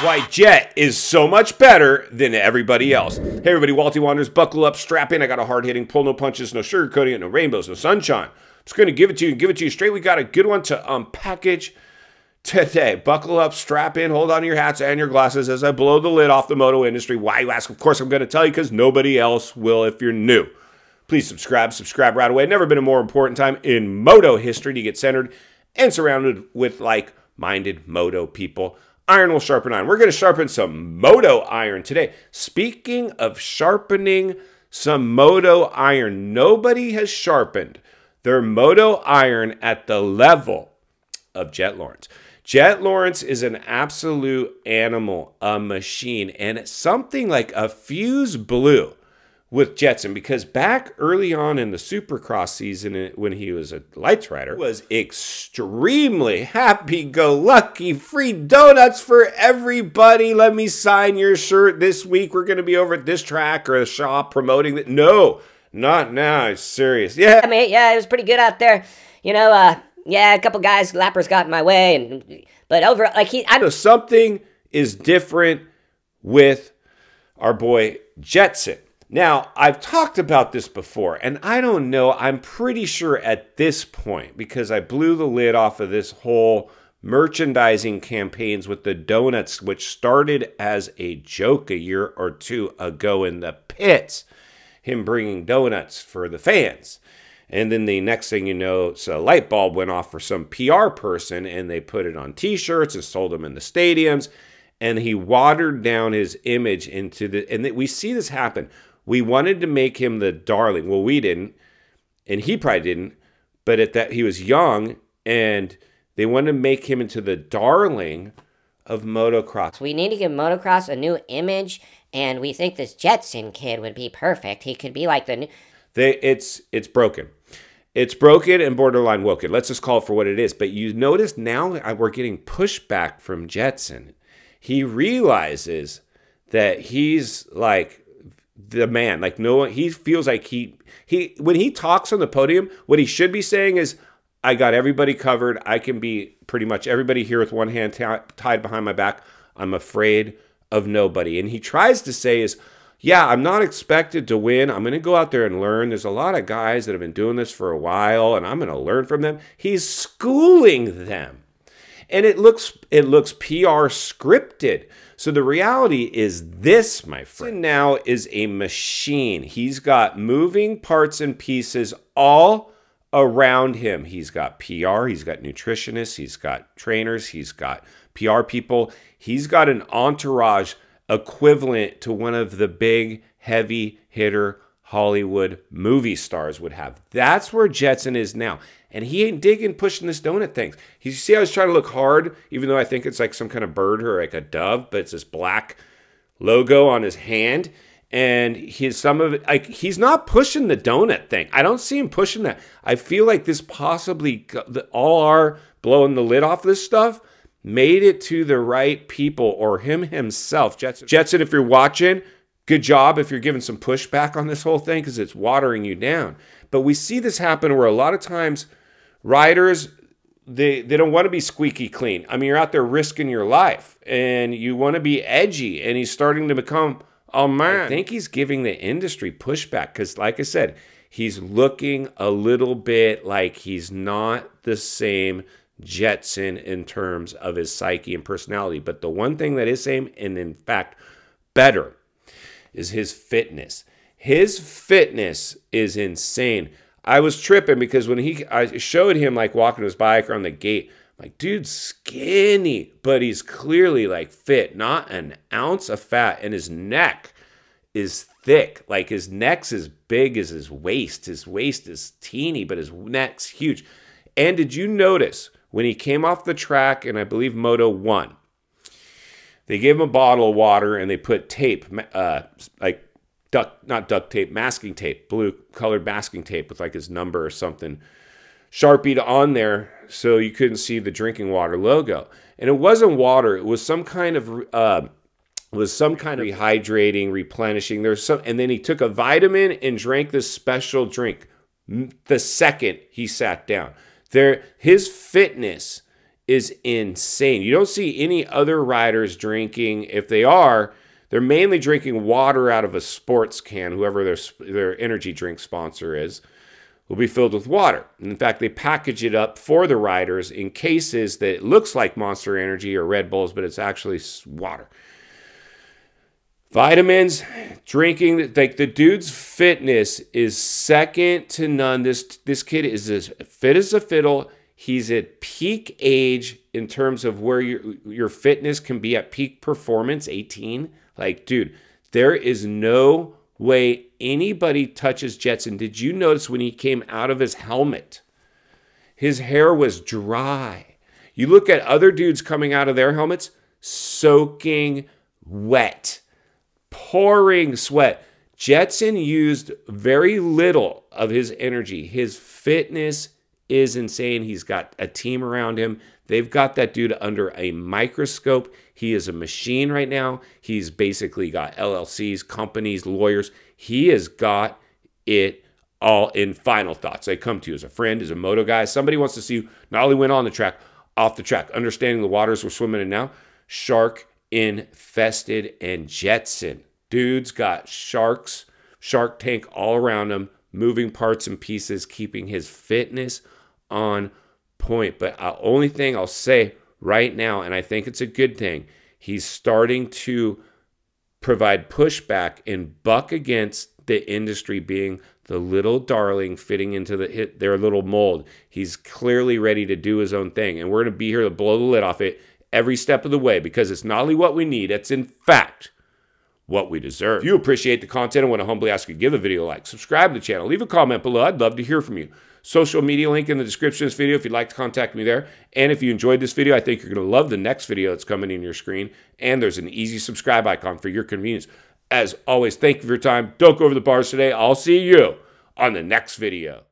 Why Jett is so much better than everybody else. Hey everybody, Walty Wanderers, buckle up, strap in. I got a hard-hitting pull, no punches, no sugarcoating it, no rainbows, no sunshine. I'm just going to give it to you straight. We got a good one to unpackage today. Buckle up, strap in, hold on to your hats and your glasses as I blow the lid off the moto industry. Why, you ask? Of course I'm going to tell you, because nobody else will if you're new. Please subscribe right away. Never been a more important time in moto history to get centered and surrounded with like-minded moto people. Iron will sharpen iron. We're going to sharpen some moto iron today. Speaking of sharpening some moto iron, nobody has sharpened their moto iron at the level of Jett Lawrence. Jett Lawrence is an absolute animal, a machine, and it's something like a fuse blew with Jetson, because back early on in the Supercross season when he was a lights rider, was extremely happy-go-lucky, free donuts for everybody. Let me sign your shirt this week. We're going to be over at this track or a shop promoting that. No, not now. It's serious. Yeah, mate. Yeah, it was pretty good out there. You know, yeah, a couple guys, lappers got in my way, but over, like So something is different with our boy Jetson. Now, I've talked about this before, and I don't know, I'm pretty sure at this point, because I blew the lid off of this whole merchandising campaigns with the donuts, which started as a joke a year or two ago in the pits, him bringing donuts for the fans. And then the next thing you know, so a light bulb went off for some PR person, and they put it on t-shirts and sold them in the stadiums, and he watered down his image into the, and we see this happen. We wanted to make him the darling. Well, we didn't, and he probably didn't, but at that he was young, and they wanted to make him into the darling of motocross. We need to give motocross a new image, and we think this Jetson kid would be perfect. He could be like the new... It's broken. It's broken and borderline woken. Let's just call it for what it is. But you notice now we're getting pushback from Jetson. He realizes that he's like the man. Like no one, he feels like he when he talks on the podium, what he should be saying is, I got everybody covered. I can be pretty much everybody here with one hand tied behind my back. I'm afraid of nobody. And he tries to say is, yeah, I'm not expected to win. I'm going to go out there and learn. There's a lot of guys that have been doing this for a while, and I'm going to learn from them. He's schooling them. And it looks PR scripted. So the reality is this, my friend, now is a machine. He's got moving parts and pieces all around him. He's got PR, he's got nutritionists, he's got trainers, he's got PR people. He's got an entourage equivalent to one of the big heavy hitter Hollywood movie stars would have. That's where Jetson is now. And he ain't digging pushing this donut thing. You see how he's trying to look hard, even though I think it's like some kind of bird or like a dove, but it's this black logo on his hand. And he's not pushing the donut thing. I don't see him pushing that. I feel like this possibly, all our blowing the lid off this stuff, made it to the right people or him himself. Jetson, if you're watching, good job if you're giving some pushback on this whole thing, because it's watering you down. But we see this happen where a lot of times riders, they don't want to be squeaky clean. I mean, you're out there risking your life and you want to be edgy, and he's starting to become a man. I think he's giving the industry pushback because, like I said, he's looking a little bit like he's not the same Jetson in terms of his psyche and personality. But the one thing that is same, and in fact better, is his fitness. His fitness is insane. I was tripping because when I showed him like walking his bike or on the gate, I'm like, dude's skinny, but he's clearly like fit, not an ounce of fat, and his neck is thick. Like his neck's as big as his waist. His waist is teeny, but his neck's huge. And did you notice when he came off the track, and I believe Moto 1, they gave him a bottle of water and they put tape, like not duct tape, masking tape, blue colored masking tape with like his number or something Sharpied on there so you couldn't see the drinking water logo. And it wasn't water, it was some kind of rehydrating, replenishing. There's some, and then he took a vitamin and drank this special drink the second he sat down. His fitness is insane. You don't see any other riders drinking. If they are, they're mainly drinking water out of a sports can. Whoever their energy drink sponsor is will be filled with water. In fact, they package it up for the riders in cases that it looks like Monster Energy or Red Bulls, but it's actually water. Vitamins, drinking, like the dude's fitness is second to none. This kid is as fit as a fiddle. He's at peak age in terms of where your fitness can be at peak performance, 18. Like, dude, there is no way anybody touches Jetson. Did you notice when he came out of his helmet, his hair was dry? You look at other dudes coming out of their helmets, soaking wet, pouring sweat. Jetson used very little of his energy. His fitness is insane. He's got a team around him. They've got that dude under a microscope. He is a machine right now. He's basically got LLCs, companies, lawyers. He has got it all. In final thoughts, I come to you as a friend, as a moto guy. Somebody wants to see you not only win on the track, off the track, understanding the waters we're swimming in now. Shark infested and Jetson. Dude's got sharks, Shark Tank all around him, moving parts and pieces, keeping his fitness on point. But the only thing I'll say right now, and I think it's a good thing, he's starting to provide pushback and buck against the industry being the little darling fitting into their little mold. He's clearly ready to do his own thing, and we're going to be here to blow the lid off it every step of the way, because it's not only what we need, it's in fact what we deserve. If you appreciate the content, I want to humbly ask you to give the video a like, subscribe to the channel, leave a comment below. I'd love to hear from you. Social media link in the description of this video if you'd like to contact me there. And if you enjoyed this video, I think you're going to love the next video that's coming in your screen. And there's an easy subscribe icon for your convenience. As always, thank you for your time. Don't go over the bars today. I'll see you on the next video.